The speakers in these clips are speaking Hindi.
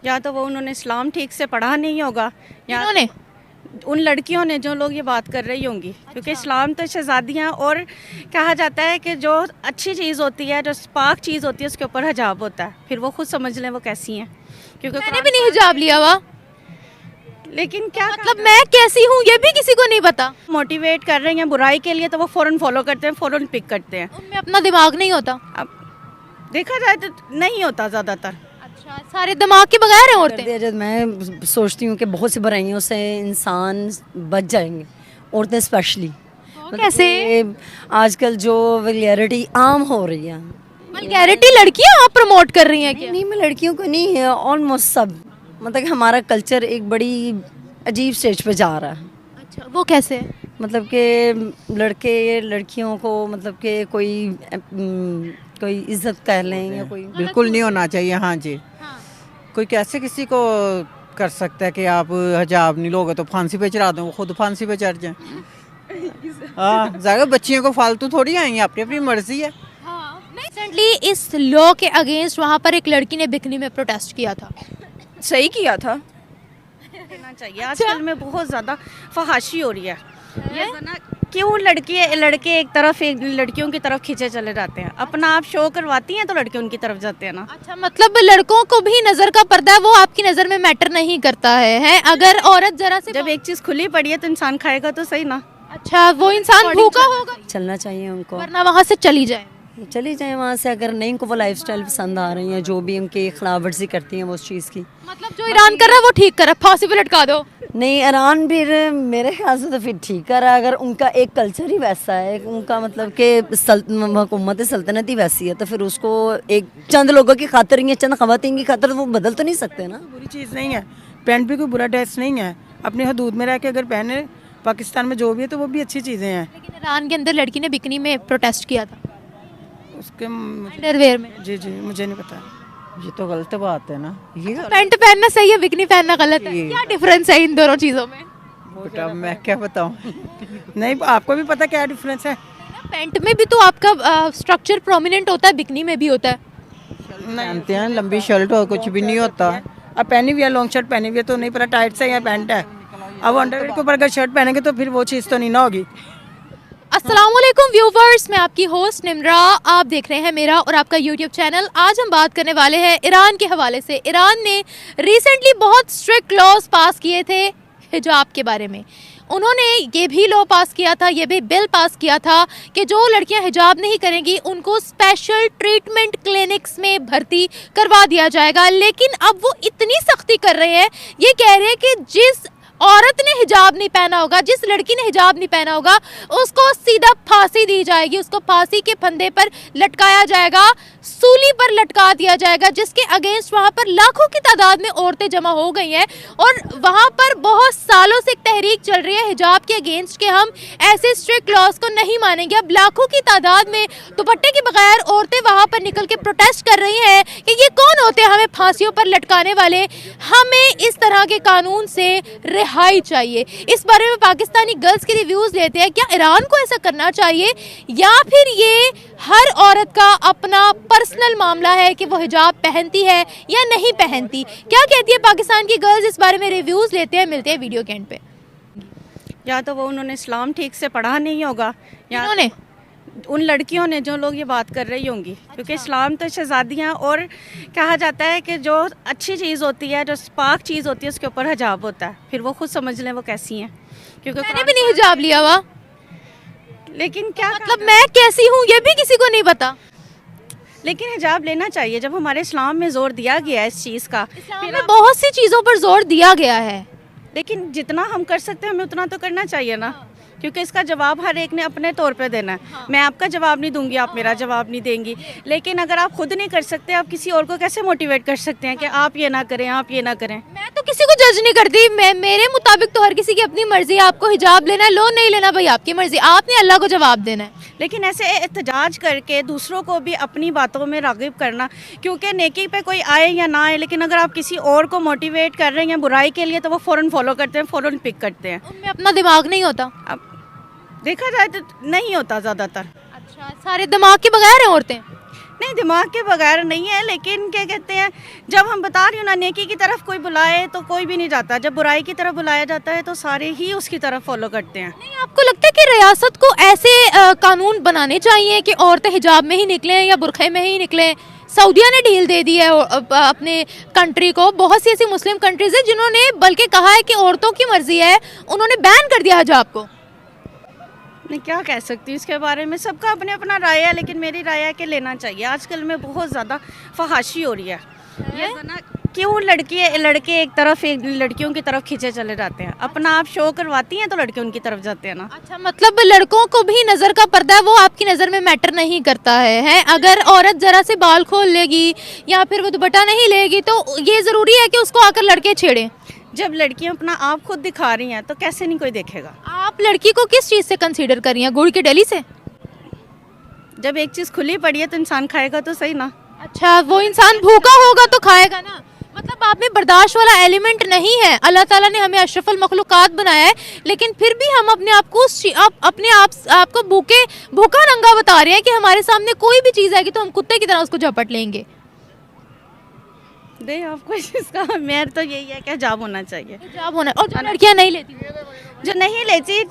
या तो वो उन्होंने इस्लाम ठीक से पढ़ा नहीं होगा, या इन्होंने उन लड़कियों ने जो लोग ये बात कर रही होंगी, क्योंकि इस्लाम तो शहजादियाँ, और कहा जाता है कि जो अच्छी चीज़ होती है, जो पाक चीज़ होती है, उसके ऊपर हिजाब होता है। फिर वो खुद समझ लें वो कैसी हैं, क्योंकि मैंने भी नहीं हिजाब लिया हुआ, लेकिन क्या मतलब मैं कैसी हूँ ये भी किसी को नहीं पता। मोटिवेट कर रही हैं बुराई के लिए, तो वो फ़ौरन फॉलो करते हैं, फ़ौरन पिक करते हैं। उनमें अपना दिमाग नहीं होता। अब देखा जाए तो नहीं होता ज़्यादातर। अच्छा, सारे दिमाग के बगैर हैं औरतें। कर दिया, मैं सोचती हूँ कि बहुत सी बुराइयों से इंसान बच जाएंगे, औरतें स्पेशली। कैसे? आजकल जो वल्गैरिटी आम हो रही है, वल्गैरिटी लड़कियां आप प्रमोट कर रही हैं क्या? नहीं मैं लड़कियों को नहीं है, ऑलमोस्ट सब, मतलब कि हमारा कल्चर एक बड़ी अजीब स्टेज पे जा रहा है। अच्छा, वो कैसे? मतलब कि लड़के लड़कियों को मतलब कि कोई इज्जत कर लें या कोई बिल्कुल नहीं होना चाहिए। हाँ जी, कोई कैसे किसी को कर सकता है कि आप हिजाब नहीं लोगे तो फांसी पे चढ़ा दो, वो खुद फांसी पे चढ़ जाए। हाँ, ज़्यादा बच्चियों को फालतू थोड़ी आएंगे, अपनी अपनी मर्जी है। रिसेंटली इस लॉ के अगेंस्ट वहाँ पर एक लड़की ने बिकनी में प्रोटेस्ट किया था। सही किया था। देना चाहिए। आजकल में बहुत ज़्यादा फहाशी हो रही है। ये जना क्यों लड़के एक तरफ एक लड़कियों की तरफ खींचे चले जाते हैं, अपना आप शो करवाती हैं तो लड़के उनकी तरफ जाते हैं ना। अच्छा, मतलब लड़कों को भी नजर का पर्दा है, वो आपकी नजर में मैटर नहीं करता है अगर औरत जरा से जब एक चीज़ खुली पड़ी है तो इंसान खाएगा तो सही ना। अच्छा, वो इंसान भूखा होगा चलना चाहिए उनको, वरना वहाँ से चली जाए। चली जाए वहाँ से, अगर नहीं उनको वो लाइफस्टाइल पसंद आ रही है, जो भी उनकी खिलाफ वर्जी करती हैं वो उस चीज़ की। मतलब जो ईरान कर रहा है वो ठीक कर रहा है, फांसी पे लटका दो। नहीं, ईरान फिर मेरे ख्याल से तो फिर ठीक कर रहा है, अगर उनका एक कल्चर ही वैसा है, उनका मतलब कि हुकूमत सल्तनत ही वैसी है, तो फिर उसको एक चंद लोगों की खातिर या चंद खवातीन की खातिर वो बदल तो नहीं सकते ना। बुरी चीज़ नहीं है, पैंट भी कोई बुरा ड्रेस नहीं है, अपनी हदूद में रह के अगर पहने, पाकिस्तान में जो भी है तो वो भी अच्छी चीज़ें हैं। लेकिन ईरान के अंदर लड़की ने बिकनी में प्रोटेस्ट किया था उसके अंडरवेयर में। जी जी, मुझे नहीं पता, ये तो गलत बात है ना। ये पैंट पहनना सही है, बिकनी पहनना गलत है, क्या डिफरेंस है इन दोनों चीजों में? बेटा मैं क्या बताऊँ। नहीं, आपको भी पता क्या डिफरेंस है। पैंट में भी तो आपका स्ट्रक्चर प्रोमिनेंट होता है, बिकनी में भी होता है। पहनते हैं लंबी शर्ट और कुछ भी नहीं होता। अब पहनी हुई है, लॉन्ग शर्ट पहनी हुई है तो नहीं पता टाइट से या पैंट है। अब अंडरवेयर के ऊपर अगर शर्ट पहनेंगे तो फिर वो चीज़ तो नहीं ना होगी। अस्सलाम वालेकुम व्यूवर्स, मैं आपकी होस्ट निम्रा, आप देख रहे हैं मेरा और आपका यूट्यूब चैनल। आज हम बात करने वाले हैं ईरान के हवाले से। ईरान ने रिसेंटली बहुत स्ट्रिक्ट लॉज पास किए थे हिजाब के बारे में। उन्होंने ये भी लॉ पास किया था, ये भी बिल पास किया था कि जो लड़कियां हिजाब नहीं करेंगी उनको स्पेशल ट्रीटमेंट क्लिनिक्स में भर्ती करवा दिया जाएगा। लेकिन अब वो इतनी सख्ती कर रहे हैं, ये कह रहे हैं कि जिस औरत ने हिजाब नहीं पहना होगा, जिस लड़की ने हिजाब नहीं पहना होगा, उसको सीधा फांसी दी जाएगी, उसको फांसी के फंदे पर लटकाया जाएगा, सूली पर लटका दिया जाएगा, जिसके अगेंस्ट वहाँ पर लाखों की तादाद में औरतें जमा हो गई हैं। और वहाँ पर बहुत सालों से एक तहरीक चल रही है हिजाब के अगेंस्ट कि हम ऐसे स्ट्रिक्ट लॉज को नहीं मानेंगे। अब लाखों की तादाद में दुपट्टे के बगैर औरतें वहाँ पर निकल के प्रोटेस्ट कर रही हैं कि ये कौन होते हैं हमें फांसियों पर लटकाने वाले, हमें इस तरह के कानून से रिहाई चाहिए। इस बारे में पाकिस्तानी गर्ल्स के रिव्यूज़ लेते हैं, क्या ईरान को ऐसा करना चाहिए या फिर ये हर औरत का अपना पर्सनल मामला है कि वो हिजाब पहनती है या नहीं पहनती? क्या कहती है पाकिस्तान की गर्ल्स, इस बारे में रिव्यूज़ लेते हैं। मिलते हैं वीडियो के एंड पे। या तो वो उन्होंने इस्लाम ठीक से पढ़ा नहीं होगा, या इन्होंने उन लड़कियों ने जो लोग ये बात कर रही होंगी, क्योंकि इस्लाम तो शहजादियाँ, और कहा जाता है कि जो अच्छी चीज़ होती है, जो पाक चीज़ होती है, उसके ऊपर हिजाब होता है। फिर वो खुद समझ लें वो कैसी हैं, क्योंकि मैंने भी नहीं हिजाब लिया हुआ, लेकिन क्या मतलब मैं कैसी हूँ ये भी किसी को नहीं पता। लेकिन हिजाब लेना चाहिए जब हमारे इस्लाम में जोर दिया गया है इस चीज़ का। इस्लाम में बहुत सी चीज़ों पर जोर दिया गया है, लेकिन जितना हम कर सकते हैं हमें उतना तो करना चाहिए ना, क्योंकि इसका जवाब हर एक ने अपने तौर पे देना है। मैं आपका जवाब नहीं दूंगी, आप मेरा जवाब नहीं देंगी, लेकिन अगर आप खुद नहीं कर सकते, आप किसी और को कैसे मोटिवेट कर सकते हैं कि आप ये ना करें, आप ये ना करें। मैं तो किसी को जज नहीं करती, मैं मेरे मुताबिक तो हर किसी की अपनी मर्जी है। आपको हिजाब लेना है लो, नहीं लेना भाई आपकी मर्जी, आपने अल्लाह को जवाब देना है। लेकिन ऐसे एहतजाज करके दूसरों को भी अपनी बातों में राग़िब करना, क्योंकि नेकी पे कोई आए या ना आए, लेकिन अगर आप किसी और को मोटिवेट कर रहे हैं बुराई के लिए तो वो फ़ौरन फॉलो करते हैं, फ़ौरन पिक करते हैं। उनमें अपना दिमाग नहीं होता। अब देखा जाए तो नहीं होता ज़्यादातर। अच्छा, सारे दिमाग के बगैर हैं औरतें। नहीं, दिमाग के बगैर नहीं है, लेकिन क्या कहते हैं, जब हम बता रही हूँ ना, नेकी की तरफ कोई बुलाए तो कोई भी नहीं जाता, जब बुराई की तरफ बुलाया जाता है तो सारे ही उसकी तरफ फॉलो करते हैं। नहीं, आपको लगता है कि रियासत को ऐसे कानून बनाने चाहिए कि औरतें हिजाब में ही निकलें या बुरखे में ही निकलें? सऊदीया ने ढील दे दी है अपने कंट्री को। बहुत सी ऐसी मुस्लिम कंट्रीज है जिन्होंने बल्कि कहा है कि औरतों की मर्जी है, उन्होंने बैन कर दिया हिजाब को। मैं क्या कह सकती हूँ इसके बारे में, सबका अपने अपना राय है, लेकिन मेरी राय है कि लेना चाहिए। आजकल में बहुत ज़्यादा फहाशी हो रही है। ये जना क्यों लड़के एक तरफ एक लड़कियों की तरफ खींचे चले जाते हैं, अपना आप शो करवाती हैं तो लड़के उनकी तरफ जाते हैं ना। अच्छा, मतलब लड़कों को भी नज़र का पर्दा है, वो आपकी नज़र में मैटर नहीं करता है? अगर औरत ज़रा से बाल खोल लेगी या फिर वो दुपट्टा नहीं लेगी तो ये ज़रूरी है कि उसको आकर लड़के छेड़ें? जब लड़कियां अपना आप खुद दिखा रही हैं तो कैसे नहीं कोई देखेगा। आप लड़की को किस चीज़ से कंसीडर कर रही हैं? गुड़ की डली से? जब एक चीज़ खुली पड़ी है तो इंसान खाएगा तो सही ना। अच्छा, वो इंसान भूखा होगा तो खाएगा ना। मतलब आप में बर्दाश्त वाला एलिमेंट नहीं है। अल्लाह ताला ने हमें अशरफुल मखलूकात बनाया है, लेकिन फिर भी हम अपने आप को अपने आप को भूखा नंगा बता रहे हैं कि हमारे सामने कोई भी चीज़ आएगी तो हम कुत्ते की तरह उसको झपट लेंगे। दे आपको इसका मेयर तो यही है कि हिजाब होना चाहिए। हिजाब होना, और जो लड़कियां नहीं लेती, जो नहीं लेती,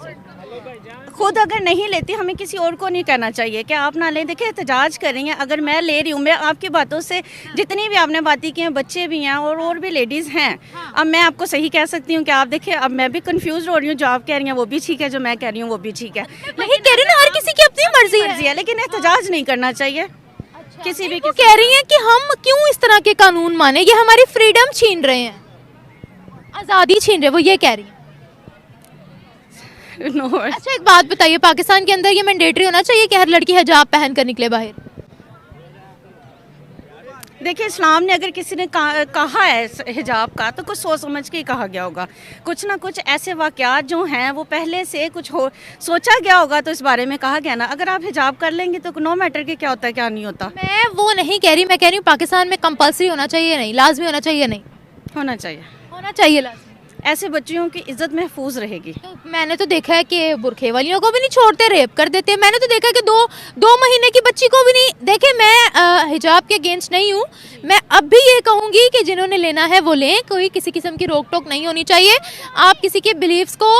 खुद अगर नहीं लेती, हमें किसी और को नहीं कहना चाहिए कि आप ना लें। देखिए, एहतजाज कर रही हैं, अगर मैं ले रही हूँ, मैं आपकी बातों से जितनी भी आपने बातें की हैं, बच्चे भी हैं और भी लेडीज़ हैं। अब मैं आपको सही कह सकती हूँ कि आप देखिए, अब मैं भी कंफ्यूज हो रही हूँ। जो आप कह रही हैं वो भी ठीक है, जो मैं कह रही हूँ वो भी ठीक है। नहीं कह रही ना, हर किसी की अपनी मर्जी है, लेकिन एहतजाज नहीं करना चाहिए किसी भी। वो कह रही हैं कि हम क्यों इस तरह के कानून माने, ये हमारी फ्रीडम छीन रहे हैं, आज़ादी छीन रहे, वो ये कह रही हैं। नो। अच्छा, एक बात बताइए, पाकिस्तान के अंदर ये मैंडेटरी होना चाहिए कि हर लड़की हिजाब पहन कर निकले बाहर? देखिए, इस्लाम ने अगर किसी ने कहा है हिजाब का तो कुछ सोच समझ के ही कहा गया होगा। कुछ ना कुछ ऐसे वाक़यात जो हैं वो पहले से कुछ सोचा गया होगा तो इस बारे में कहा गया ना। अगर आप हिजाब कर लेंगे तो नो मैटर के क्या होता है क्या नहीं होता। मैं वो नहीं कह रही, मैं कह रही हूँ पाकिस्तान में कंपल्सरी होना चाहिए नहीं, लाजमी होना चाहिए नहीं? होना चाहिए, होना चाहिए लाजमी। ऐसे बच्चियों की इज्जत महफूज रहेगी। तो मैंने तो देखा है कि बुरखे वालियों को भी नहीं छोड़ते, रेप कर देते। मैंने तो देखा है कि दो महीने की बच्ची को भी नहीं। देखे, मैं हिजाब के अगेंस्ट नहीं हूँ। मैं अब भी ये कहूँगी कि जिन्होंने लेना है वो लें, कोई किसी किस्म की रोक टोक नहीं होनी चाहिए। आप किसी के बिलीव्स को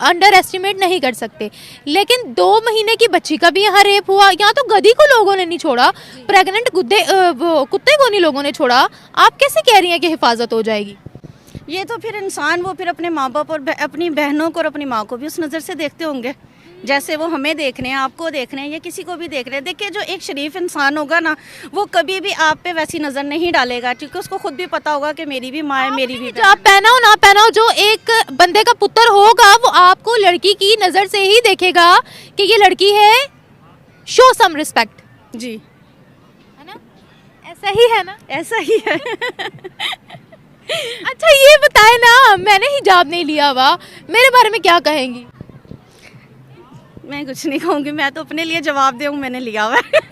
अंडर एस्टिमेट नहीं कर सकते, लेकिन 2 महीने की बच्ची का भी यहाँ रेप हुआ। यहाँ तो गधी को लोगों ने नहीं छोड़ा, प्रेगनेंट कुत्ते को नहीं लोगों ने छोड़ा। आप कैसे कह रही हैं कि हिफाजत हो जाएगी? ये तो फिर इंसान वो फिर अपने माँ बाप और अपनी बहनों को और अपनी माँ को भी उस नज़र से देखते होंगे, जैसे वो हमें देख रहे हैं, आपको देख रहे हैं या किसी को भी देख रहे हैं। देखिए, जो एक शरीफ इंसान होगा ना, वो कभी भी आप पे वैसी नज़र नहीं डालेगा, क्योंकि उसको खुद भी पता होगा कि मेरी भी माँ है, मेरी भी हिजाब पहना हो ना पहना हो, जो एक बंदे का पुत्र होगा वो आपको लड़की की नज़र से ही देखेगा कि ये लड़की है। Show some respect. जी, है ना? ऐसा ही है ना? ऐसा ही है। अच्छा, ये बताए ना, मैंने हिजाब नहीं लिया हुआ, मेरे बारे में क्या कहेंगी? मैं कुछ नहीं कहूँगी, मैं तो अपने लिए जवाब दूँ, मैंने लिया हुआ है।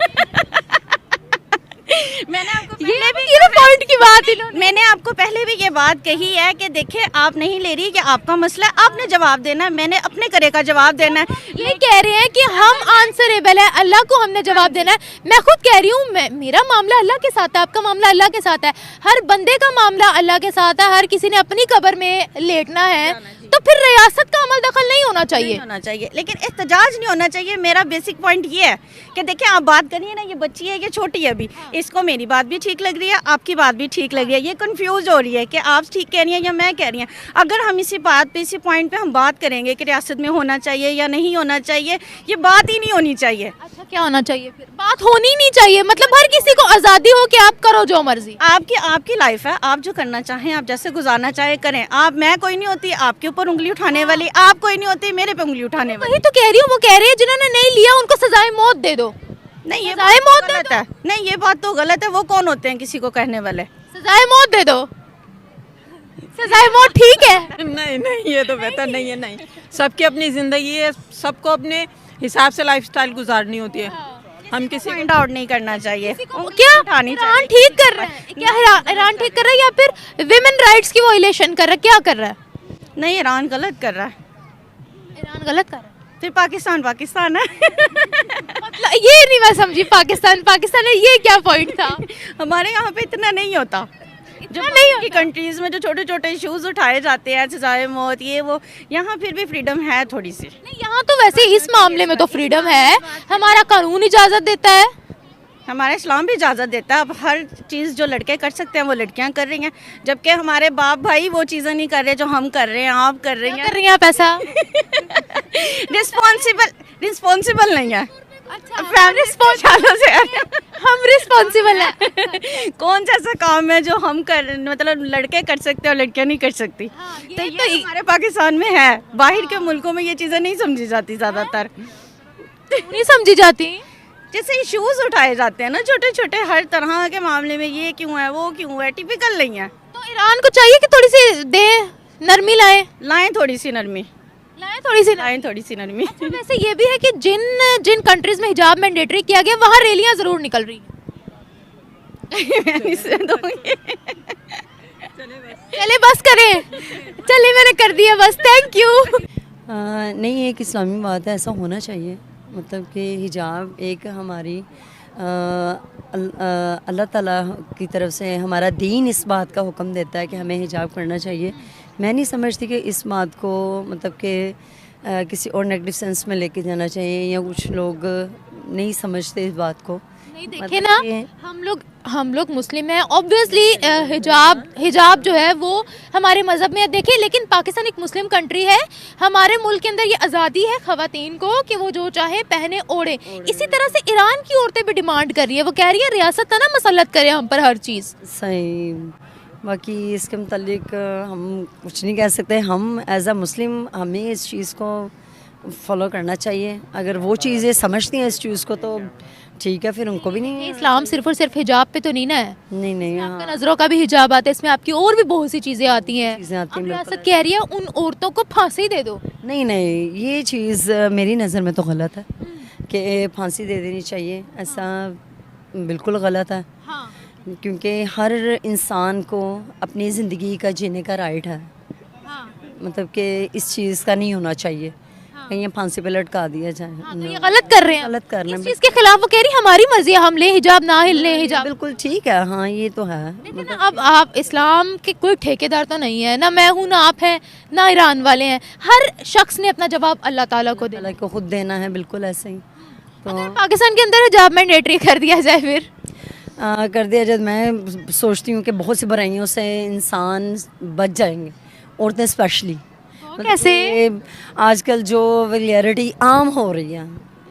मैंने आपको पहले भी ये पॉइंट की बात इन्होंने, मैंने आपको पहले भी ये बात कही है कि देखिए, आप नहीं ले रही, कि आपका मसला है, आपने जवाब देना है, मैंने अपने करे का जवाब देना है। ये कह रहे हैं कि हम आंसरेबल है, अल्लाह को हमने जवाब देना है। मैं खुद कह रही हूँ, मेरा मामला अल्लाह के साथ है, आपका मामला अल्लाह के साथ है, हर बंदे का मामला अल्लाह के साथ है। हर किसी ने अपनी कब्र में लेटना है, तो फिर रियासत का अमल दखल नहीं होना चाहिए। होना चाहिए, लेकिन एहतजाज नहीं होना चाहिए। मेरा बेसिक पॉइंट ये है कि देखिए, आप बात करिए ना, ये बच्ची है, ये छोटी है अभी, इसको मेरी बात भी ठीक लग रही है, आपकी बात भी ठीक लग रही है, ये कंफ्यूज हो रही है कि आप ठीक कह रही हैं या मैं कह रही हैं। अगर हम इसी बात पे, इसी पॉइंट पे हम बात करेंगे कि रियासत में होना चाहिए या नहीं होना चाहिए, ये बात ही नहीं होनी चाहिए। अच्छा, क्या होना चाहिए फिर? बात होनी नहीं चाहिए, मतलब हर किसी को आज़ादी हो कि आप करो जो मर्जी। आपकी लाइफ है, आप जो करना चाहें, आप जैसे गुजारना चाहे करें। आप, मैं कोई नहीं होती आपके ऊपर उंगली उठाने वाली, आप कोई नहीं होती मेरे पे उंगली उठाने वाली। वही तो कह रही हूँ, वो कह रही है जिन्होंने नहीं लिया उनको सजाए मौत दे दो। नहीं, ये सजाए बात मौत तो दे गलत दो। है। नहीं, ये बात तो गलत है। वो कौन होते हैं किसी को कहने वाले? सजाए मौत दे दो, सजाए मौत ठीक है? नहीं नहीं, ये तो बेहतर नहीं है। नहीं, सबकी अपनी ज़िंदगी है, सबको अपने हिसाब से लाइफस्टाइल गुजारनी होती है। हम किसी पॉइंट आउट नहीं करना चाहिए। क्या ईरान ठीक कर रहा है? क्या ईरान ठीक कर रहा है या फिर विमेन राइट्स की वायलेशन कर रहा है? क्या कर रहा है? नहीं, ईरान गलत कर रहा है। ईरान गलत कर रहा है। फिर पाकिस्तान पाकिस्तान है। मतलब ये नहीं मैं समझी, पाकिस्तान पाकिस्तान है, ये क्या पॉइंट था? हमारे यहाँ पे इतना नहीं होता। जो नहीं बाहर की कंट्रीज में जो छोटे छोटे इश्यूज उठाए जाते हैं, सजाए मौत, ये वो, यहाँ फिर भी फ्रीडम है थोड़ी सी। नहीं, यहाँ तो वैसे इस मामले में तो फ्रीडम है, हमारा कानून इजाजत देता है। हमारा इस्लाम भी इजाज़त देता है। अब हर चीज़ जो लड़के कर सकते हैं वो लड़कियां कर रही हैं, जबकि हमारे बाप भाई वो चीज़ें नहीं कर रहे जो हम कर रहे हैं, आप कर रही क्या हैं। कर रही हैं आप ऐसा? रिस्पॉन्सिबल नहीं है। अच्छा, फैमिली चालों से हम रिस्पॉन्सिबल है। कौन सा ऐसा काम है जो हम कर, मतलब लड़के कर सकते हैं और लड़कियां नहीं कर सकती। ये तो तो ये हमारे पाकिस्तान में है। बाहर के मुल्कों में ये चीज़ें नहीं समझी जाती ज़्यादातर। नहीं समझी जाती। जैसे इश्यूज उठाए जाते हैं ना छोटे छोटे, हर तरह के मामले में, ये क्यों है वो क्यों है, टिपिकल नहीं है। तो ईरान को चाहिए कि थोड़ी सी दे नरमी लाएं थोड़ी सी नरमी, लाएं थोड़ी सी लाएं थोड़ी सी नरमी। अच्छा, वैसे ये भी है कि जिन कंट्रीज में हिजाब मैंडेटरी किया गया वहाँ रैलियां जरूर निकल रही हैं। मैं इससे दूंगी। चले बस करें, चले मैंने कर दिया बस, थैंक यू। नहीं, एक इस्लामी बात है, ऐसा होना चाहिए। मतलब कि हिजाब एक हमारी अल्लाह ताला की तरफ से हमारा दीन इस बात का हुक्म देता है कि हमें हिजाब करना चाहिए। मैं नहीं समझती कि इस बात को मतलब कि किसी और नेगेटिव सेंस में लेके जाना चाहिए, या कुछ लोग नहीं समझते इस बात को। नहीं मतलब देखे ना, कि हम लोग मुस्लिम हैं, ऑब्वियसली हिजाब जो है वो हमारे मज़हब में है। देखिए, लेकिन पाकिस्तान एक मुस्लिम कंट्री है, हमारे मुल्क के अंदर ये आज़ादी है ख़वातीन को कि वो जो चाहे पहने ओढ़े। इसी तरह से ईरान की औरतें भी डिमांड कर रही है, वो कह रही है रियासत का ना मसलत करे हम पर हर चीज़। सही। बाकी इसके मुतालिक हम कुछ नहीं कह सकते। हम एज अ मुस्लिम हमें इस चीज़ को फॉलो करना चाहिए। अगर वो चीज़ें समझती हैं इस चीज़ को तो ठीक है, फिर उनको भी नहीं। इस्लाम सिर्फ और सिर्फ हिजाब पे तो नहीं ना है, नहीं आपका हाँ, नजरों का भी हिजाब आता है, इसमें आपकी और भी बहुत सी चीज़ें आती हैं। चीज़ें आती हैं, अब बिल्कुल। रियासत कह रही है उन औरतों को फांसी दे दो। नहीं, ये चीज़ मेरी नज़र में तो गलत है कि फांसी दे देनी चाहिए। ऐसा बिल्कुल गलत है, हाँ, क्योंकि हर इंसान को अपनी ज़िंदगी का जीने का राइट है। हाँ, मतलब कि इस चीज़ का नहीं होना चाहिए कहीं फांसी पे लटका दिया जाए। हाँ, तो ये गलत कर रहे हैं, गलत कर रहे हैं, इस चीज़ के खिलाफ वो कह रही हमारी मर्जी है, हम ले हिजाब ना ले हिजाब। बिल्कुल ठीक है, हाँ ये तो है। लेकिन अब आप इस्लाम के कोई ठेकेदार तो नहीं है ना, मैं हूँ ना आप हैं ना ईरान वाले हैं, हर शख्स ने अपना जवाब अल्लाह ताला को देना। अल्लाह को खुद देना है, बिल्कुल ऐसे ही। तो अगर पाकिस्तान के अंदर हिजाब मैंडेटरी कर दिया जाए फिर कर दिया जाए, मैं सोचती हूँ कि बहुत सी बुराइयों से इंसान बच जाएंगे, औरतें स्पेशली। कैसे? आजकल जो वल्गैरिटी आम हो रही है,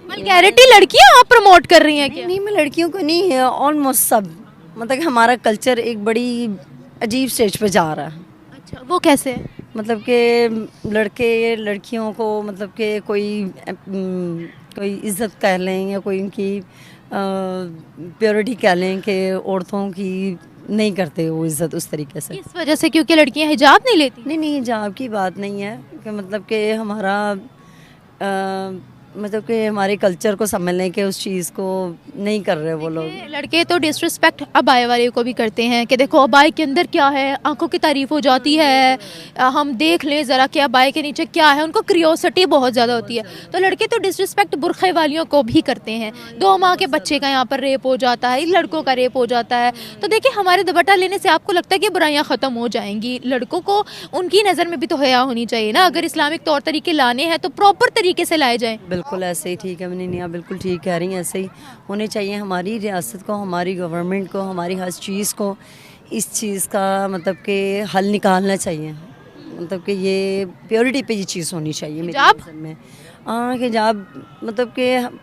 वल्गैरिटी लड़कियां आप प्रमोट कर रही हैं क्या? नहीं मैं लड़कियों को नहीं है, ऑलमोस्ट सब। मतलब कि हमारा कल्चर एक बड़ी अजीब स्टेज पे जा रहा है। अच्छा, वो कैसे? मतलब कि लड़के लड़कियों को मतलब कि कोई इज्जत कह लें, या कोई इनकी प्योरिटी कह लें कि औरतों की नहीं करते वो इज़्ज़त उस तरीके से। इस वजह से क्योंकि लड़कियां हिजाब नहीं लेती। नहीं हिजाब की बात नहीं है कि मतलब कि हमारा मतलब कि हमारे कल्चर को समझने के उस चीज़ को नहीं कर रहे वो लोग। लड़के तो डिसरिस्पेक्ट अबाए वाले को भी करते हैं कि देखो अबाए के अंदर क्या है, आंखों की तारीफ हो जाती है, हम देख लें ज़रा कि अबाए के नीचे क्या है, उनको क्रियोसिटी बहुत ज़्यादा होती है। तो लड़के तो डिसरिस्पेक्ट बुरखे वालियों को भी करते हैं। 2 माह के बच्चे का यहाँ पर रेप हो जाता है, लड़कों का रेप हो जाता है। तो देखिए, हमारे दुपट्टा लेने से आपको लगता है कि बुराइयाँ ख़त्म हो जाएंगी? लड़कों को उनकी नज़र में भी तो हया होनी चाहिए ना। अगर इस्लामिक तौर तरीके लाने हैं तो प्रॉपर तरीके से लाए जाएँ। बिल्कुल ऐसे ही ठीक है, मैंने नहीं, आप बिल्कुल ठीक कह रही हैं, ऐसे ही होने चाहिए। हमारी रियासत को, हमारी गवर्नमेंट को, हमारी हर चीज़ को इस चीज़ का मतलब कि हल निकालना चाहिए। मतलब कि ये प्योरिटी पे ये चीज़ होनी चाहिए मेरी हिजाब? नज़र में। हाँ, हिजाब मतलब कि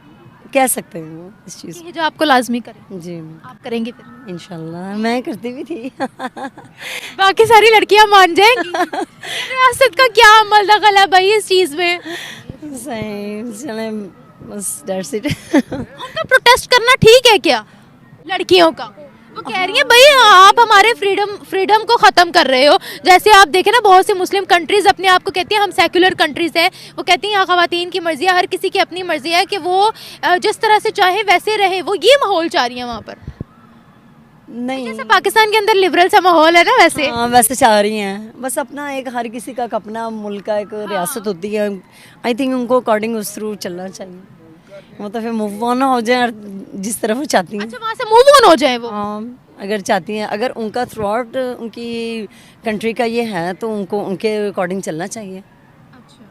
कह सकते हैं वो इस चीज़ हिजाब को लाजमी करें। जी, आप करेंगे फिर? इंशाल्लाह मैं करती भी थी। बाकी सारी लड़कियां मान जाएंगी? रियासत का क्या अमल दखल है भाई इस चीज़ में? सही चले, बस दैट्स इट। उनका प्रोटेस्ट करना ठीक है क्या, लड़कियों का? वो कह रही है भाई आप हमारे फ्रीडम को ख़त्म कर रहे हो। जैसे आप देखें ना, बहुत सी मुस्लिम कंट्रीज़ अपने आप को कहती हैं हम सेक्युलर कंट्रीज़ हैं। वो कहती हैं यहाँ ख़वातीन की मर्ज़ी है, हर किसी की अपनी मर्ज़ी है कि वो जिस तरह से चाहे वैसे रहे। वो ये माहौल चाह रही है वहाँ पर। नहीं जैसे पाकिस्तान के अंदर लिबरल सा माहौल है ना वैसे। हाँ वैसे चाह रही हैं, बस अपना एक हर किसी का अपना मुल्क का एक रियासत होती है। आई थिंक उनको अकॉर्डिंग उस थ्रू चलना चाहिए, वो तो फिर मूव ऑन हो जाए जिस तरफ वो चाहती हैं। अच्छा, वहाँ से मूव ऑन हो जाए वो। हाँ अगर चाहती हैं, अगर उनका थ्रू आउट उनकी कंट्री का ये है तो उनको उनके अकॉर्डिंग चलना चाहिए।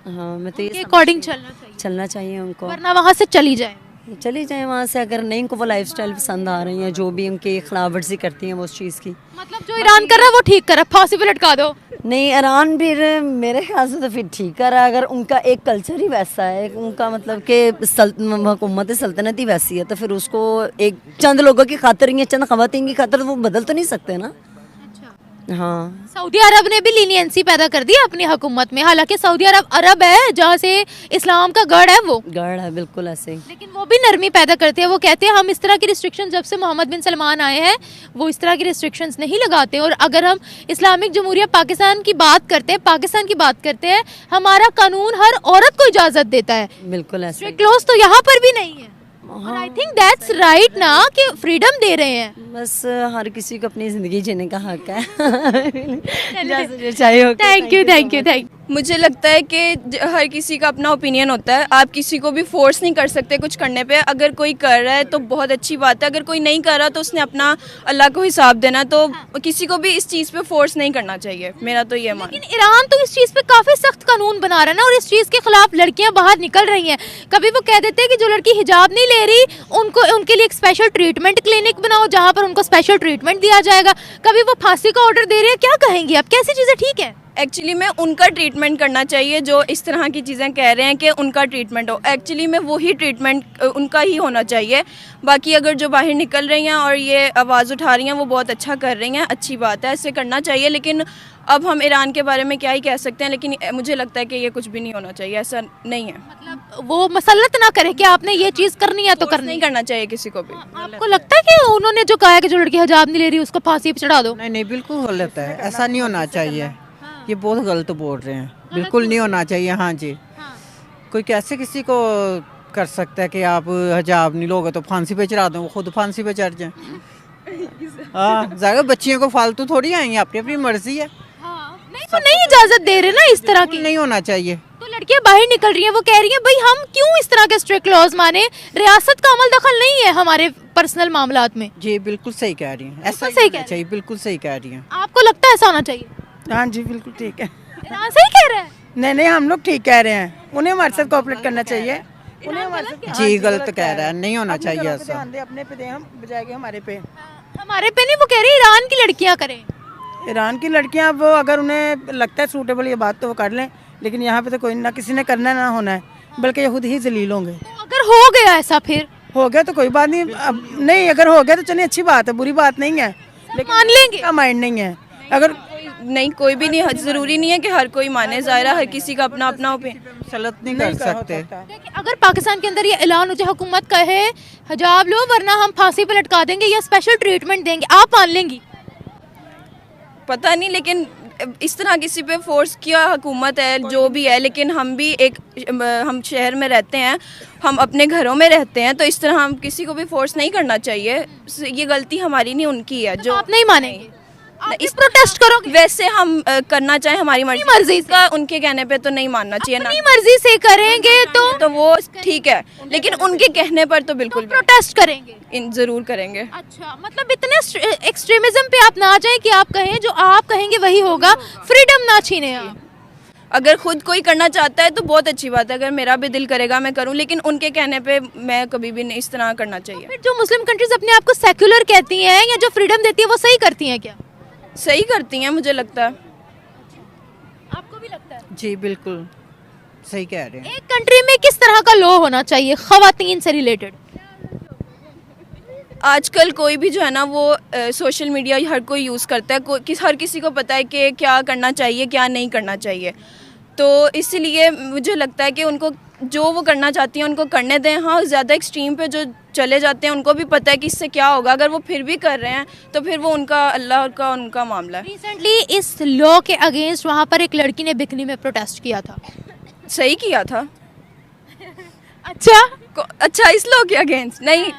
हाँ मैं तो ये अकॉर्डिंग चलना चाहिए उनको, वरना वहाँ से चली जाए। चली जाए वहाँ से। अगर नहीं उनको वो लाइफस्टाइल पसंद आ रही है, जो भी उनकी खिलाफ वर्जी करती हैं वो उस चीज़ की, मतलब जो ईरान कर रहा है वो ठीक कर रहा है, फांसी पे लटका दो। नहीं ईरान फिर मेरे ख्याल से तो फिर ठीक कर रहा है। अगर उनका एक कल्चर ही वैसा है, उनका मतलब कि हुकूमत सल्तनत ही वैसी है, तो फिर उसको एक चंद लोगों की खातिर या चंद खवातीन की खातिर वो बदल तो नहीं सकते ना। हाँ सऊदी अरब ने भी लीनियंसी पैदा कर दी अपनी हुकूमत में, हालांकि सऊदी अरब है जहाँ से इस्लाम का गढ़ है, वो गढ़ है बिल्कुल ऐसे ही। लेकिन वो भी नरमी पैदा करते हैं। वो कहते हैं हम इस तरह की रिस्ट्रिक्शन, जब से मोहम्मद बिन सलमान आए हैं वो इस तरह की रिस्ट्रिक्शंस नहीं लगाते। और अगर हम इस्लामिक जमहूरिया पाकिस्तान की बात करते हैं, हमारा कानून हर औरत को इजाज़त देता है। बिल्कुल ऐसे ही। क्लोज तो यहाँ पर भी नहीं है। और आई थिंक दैट्स राइट ना कि फ्रीडम दे रहे हैं। बस हर किसी को अपनी ज़िंदगी जीने का हक है। जैसे जो चाहे हो। Thank you. मुझे लगता है कि हर किसी का अपना ओपिनियन होता है, आप किसी को भी फोर्स नहीं कर सकते कुछ करने पे। अगर कोई कर रहा है तो बहुत अच्छी बात है, अगर कोई नहीं कर रहा तो उसने अपना अल्लाह को हिसाब देना। तो किसी को भी इस चीज़ पे फोर्स नहीं करना चाहिए, मेरा तो ये मान। लेकिन ईरान तो इस चीज़ पे काफ़ी सख्त कानून बना रहा है ना, और इस चीज़ के खिलाफ लड़कियां बाहर निकल रही हैं। कभी वो कह देते हैं कि जो लड़की हिजाब नहीं ले रही उनको, उनके लिए एक स्पेशल ट्रीटमेंट क्लिनिक बनाओ जहाँ पर उनको स्पेशल ट्रीटमेंट दिया जाएगा। कभी वो फांसी का ऑर्डर दे रही है। क्या कहेंगी आप, कैसी चीज़ें ठीक है? एक्चुअली में उनका ट्रीटमेंट करना चाहिए, जो इस तरह की चीज़ें कह रहे हैं कि उनका ट्रीटमेंट हो। एक्चुअली में वही ट्रीटमेंट उनका ही होना चाहिए। बाकी अगर जो बाहर निकल रही हैं और ये आवाज़ उठा रही हैं वो बहुत अच्छा कर रही हैं, अच्छी बात है, ऐसे करना चाहिए। लेकिन अब हम ईरान के बारे में क्या ही कह सकते हैं, लेकिन मुझे लगता है कि ये कुछ भी नहीं होना चाहिए, ऐसा नहीं है। मतलब वो मसलत ना करे कि आपने ये चीज़ करनी है तो फोर्स करनी नहीं करना चाहिए किसी को भी। आपको लगता है कि उन्होंने जो कहा है कि जो लड़की हिजाब नहीं ले रही उसको फांसी पे चढ़ा दो? नहीं बिल्कुल गलत है, ऐसा नहीं होना चाहिए। ये बहुत गलत बोल रहे हैं, बिल्कुल नहीं होना चाहिए। हाँ जी, कोई कैसे किसी को कर सकता है कि आप हिजाब नहीं लोगे तो फांसी पे चढ़ा दो, वो खुद फांसी पे चढ़ जाए। हाँ ज़्यादा बच्चियों को फालतू थोड़ी आएंगे, अपनी अपनी मर्जी है। नहीं तो नहीं इजाजत दे रहे ना इस तरह की। नहीं होना चाहिए। तो लड़कियां बाहर निकल रही हैं, वो कह रही हैं भाई हम क्यों इस तरह के स्ट्रिक्ट लॉज माने, रियासत का अमल दखल नहीं है हमारे पर्सनल मामलात में। जी बिल्कुल सही कह रही हैं, ऐसा सही ही कह होना चाहिए, बिल्कुल सही कह रही हैं। आपको लगता है ऐसा होना चाहिए? हाँ जी बिल्कुल ठीक है। ईरान सही कह रहा है? नहीं हम लोग ठीक कह रहे हैं, उन्हें हमारे साथ कोऑपरेट करना चाहिए। उन्हें हमारे साथ जी गलत कह रहा है, नहीं होना चाहिए अपने ऐसा। ध्यान दे, अपने पे दे, हम बजाय के हमारे पे। हमारे पे नहीं, वो कह रही ईरान की लड़कियां करें। ईरान की लड़कियां अब अगर उन्हें लगता है सूटेबल ये बात तो वो कर लें, लेकिन यहाँ पे तो कोई ना किसी ने करना ना होना है, बल्कि ये खुद ही जलील होंगे। तो अगर हो गया ऐसा फिर हो गया तो कोई बात नहीं, अब नहीं अगर हो गया तो चलिए अच्छी बात है, बुरी बात नहीं है, लेकिन मान लेंगे। का माइंड नहीं है। अगर नहीं कोई भी नहीं, ज़रूरी नहीं है कि हर कोई माने, ज़ाहिर है हर किसी का अपना अपना ओपिनियन। गलत नहीं कर सकते। देखिए, अगर पाकिस्तान के अंदर ये ऐलान हो जाए, हुकूमत कहे हिजाब लो वरना हम फांसी पे लटका देंगे या स्पेशल ट्रीटमेंट देंगे, आप मान लेंगी? पता नहीं, लेकिन इस तरह किसी पे फोर्स किया हुकूमत है जो भी है, लेकिन हम भी हम शहर में रहते हैं, हम अपने घरों में रहते हैं, तो इस तरह हम किसी को भी फोर्स नहीं करना चाहिए। ये गलती हमारी नहीं उनकी है जो आप नहीं मानेंगे, आप इस प्रोटेस्ट करोगे? वैसे हम करना चाहें हमारी मर्जी का, उनके कहने पे तो नहीं मानना चाहिए ना। अपनी मर्जी से करेंगे तो वो ठीक है, लेकिन उनके कहने पर तो बिल्कुल भी प्रोटेस्ट करेंगे, जरूर करेंगे। अच्छा, मतलब इतने एक्सट्रीमिज्म पे आप ना जाए कि आप कहें जो आप कहेंगे वही होगा, फ्रीडम ना छीने आप। अगर खुद कोई करना चाहता है तो बहुत अच्छी बात है, अगर मेरा भी दिल करेगा मैं करूं, लेकिन उनके कहने पे मैं कभी भी नहीं इस तरह करना चाहिए। फिर जो मुस्लिम कंट्रीज अपने आप को सेक्युलर कहती हैं या जो फ्रीडम देती है वो सही करती हैं क्या? सही करती हैं मुझे लगता है। आपको भी लगता है? जी बिल्कुल सही कह रहे हैं। एक कंट्री में किस तरह का लॉ होना चाहिए खवातीन से रिलेटेड? आजकल कोई भी जो है ना वो सोशल मीडिया हर कोई यूज़ करता है, हर किसी को पता है कि क्या करना चाहिए क्या नहीं करना चाहिए, तो इसीलिए मुझे लगता है कि उनको जो वो करना चाहती हैं उनको करने दें। हाँ, ज़्यादा एक्सट्रीम पे जो चले जाते हैं उनको भी पता है कि इससे क्या होगा, अगर वो फिर भी कर रहे हैं तो फिर वो उनका अल्लाह का उनका मामला है। रिसेंटली इस लॉ के अगेंस्ट वहाँ पर एक लड़की ने बिकनी में प्रोटेस्ट किया था। सही किया था। अच्छा, अच्छा, इस लॉ के अगेंस्ट नहीं,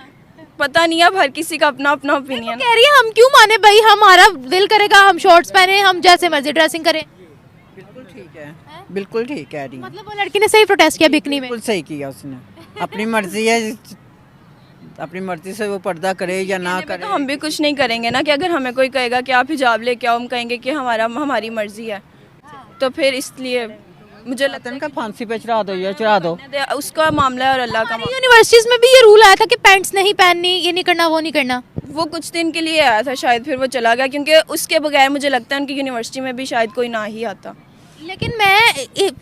पता नहीं, अब हर किसी का अपना अपना ओपिनियन। कह रही है हम क्यों माने भाई, हमारा दिल करेगा हम शॉर्ट्स पहने, हम जैसे मर्जी ड्रेसिंग करें। बिल्कुल ठीक है, बिल्कुल ठीक कह रही है, मतलब वो लड़की ने सही प्रोटेस्ट किया बिकनी में। बिल्कुल सही किया उसने। अपनी मर्जी है, अपनी मर्जी से वो पर्दा करे या ना करे। तो हम भी कुछ नहीं करेंगे ना, कि अगर हमें कोई कहेगा कि आप हिजाब लेके आओ, हम कहेंगे कि हमारी मर्जी है। तो फिर इसलिए मुझे लगता है का फांसी पे चढ़ा दो या चढ़ा दो, उसका मामला है और अल्लाह का मामला। यूनिवर्सिटीज में भी ये रूल आया था कि पैंट्स नहीं पहननी, ये नहीं करना, वो नहीं करना। वो कुछ दिन के लिए आया था शायद, फिर वो चला गया, क्योंकि उसके बगैर मुझे लगता है उनकी यूनिवर्सिटी में भी शायद कोई ना ही आता। लेकिन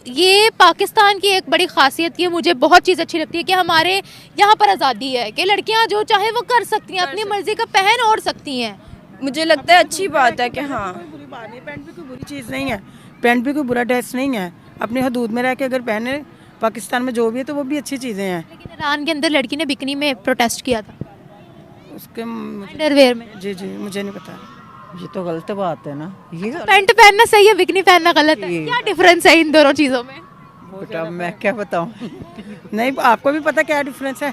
ये पाकिस्तान की एक बड़ी खासियत, ये मुझे बहुत चीज़ अच्छी लगती है कि हमारे यहाँ पर आज़ादी है कि लड़कियाँ जो चाहे वो कर सकती हैं, अपनी मर्जी का पहन और सकती हैं। मुझे लगता है अच्छी बात है कि हाँ, पैंट भी कोई बुरी चीज़ नहीं है, पैंट भी कोई बुरा ड्रेस नहीं है। अपनी हदूद में रह के अगर पहने, पाकिस्तान में जो भी है तो वो भी अच्छी चीज़ें हैं। लेकिन ईरान के अंदर लड़की ने बिकनी में प्रोटेस्ट किया था, उसके अंडरवेयर में। जी मुझे नहीं पता। ये तो गलत बात है ना। ये पैंट पहनना सही है, बिकनी पहनना गलत है, क्या डिफरेंस है इन दोनों चीज़ों में? बेटा मैं क्या बताऊँ। नहीं, आपको भी पता क्या डिफरेंस है?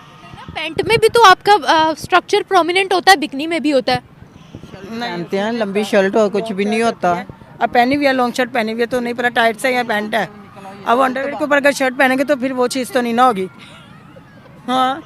पैंट में भी तो आपका स्ट्रक्चर प्रोमिनेंट होता है, बिकनी में भी होता है। पहनते हैं लंबी शर्ट और कुछ भी नहीं होता। अब पहनी हुई है, लॉन्ग शर्ट पहनी हुई है तो नहीं पता टाइट से या पैंट है। अब अंडरवेयर के ऊपर अगर शर्ट पहनेंगे तो फिर वो चीज़ तो नहीं ना होगी। हाँ,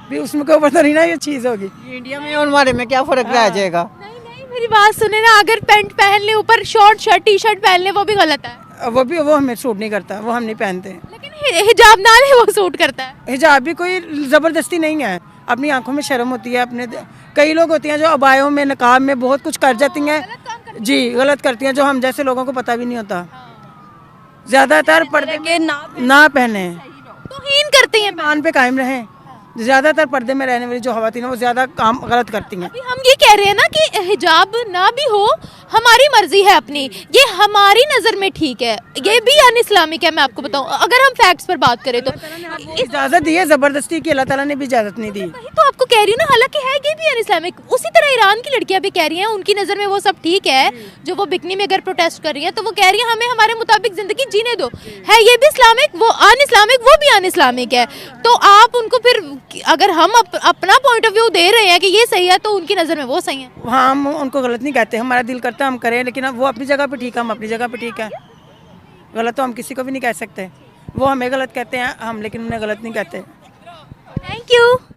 भी उसमें के ऊपर तो नहीं ना ये चीज़ होगी। इंडिया में और हमारे में क्या फर्क रह जाएगा। नहीं, मेरी बात सुने ना, अगर पैंट पहन ले, ऊपर शॉर्ट शर्ट टी शर्ट पहन ले, वो भी गलत है। वो हमें सूट नहीं करता, वो हम नहीं पहनते। लेकिन हिजाब ना ले वो सूट करता है। हिजाब भी कोई ज़बरदस्ती नहीं है, अपनी आंखों में शर्म होती है। अपने कई लोग होती हैं जो अबायों में, नकाब में बहुत कुछ कर जाती हैं, जी गलत करती हैं, जो हम जैसे लोगों को पता भी नहीं होता। ज़्यादातर पर्दे के ना पहने, तौहीन करते हैं। ईमान पे कायम रहें। ज़्यादातर पर्दे में रहने वाली जो ख़वातीन हैं वो ज़्यादा काम गलत करती हैं। अभी हम ये कह रहे हैं ना कि हिजाब ना भी हो, हमारी मर्जी है अपनी, ये हमारी नज़र में ठीक है, ये भी अन इस्लामिक है। मैं आपको बताऊं, अगर हम फैक्ट्स पर बात करें तो इजाज़त दी है, ज़बरदस्ती की अल्लाह ताला ने भी इजाज़त नहीं दी। वही तो आपको कह रही हूँ ना, हालांकि है ये भी अन इस्लामिक। उसी तरह ईरान की लड़कियां भी कह रही हैं, उनकी नज़र में वो सब ठीक है, जो वो बिकनी में अगर प्रोटेस्ट कर रही हैं तो वो कह रही है हमें हमारे मुताबिक ज़िंदगी जीने दो। है ये भी इस्लामिक, वो अन इस्लामिक, वो भी अन इस्लामिक है। तो आप उनको फिर, अगर हम अपना पॉइंट ऑफ व्यू दे रहे हैं कि ये सही है, तो उनकी नज़र में वो सही है। हाँ, हम उनको गलत नहीं कहते, हमारा दिल करता है हम करें, लेकिन अब वो अपनी जगह पे ठीक है, हम अपनी जगह पे ठीक है। गलत तो हम किसी को भी नहीं कह सकते। वो हमें गलत कहते हैं, हम लेकिन उन्हें गलत नहीं कहते। Thank you.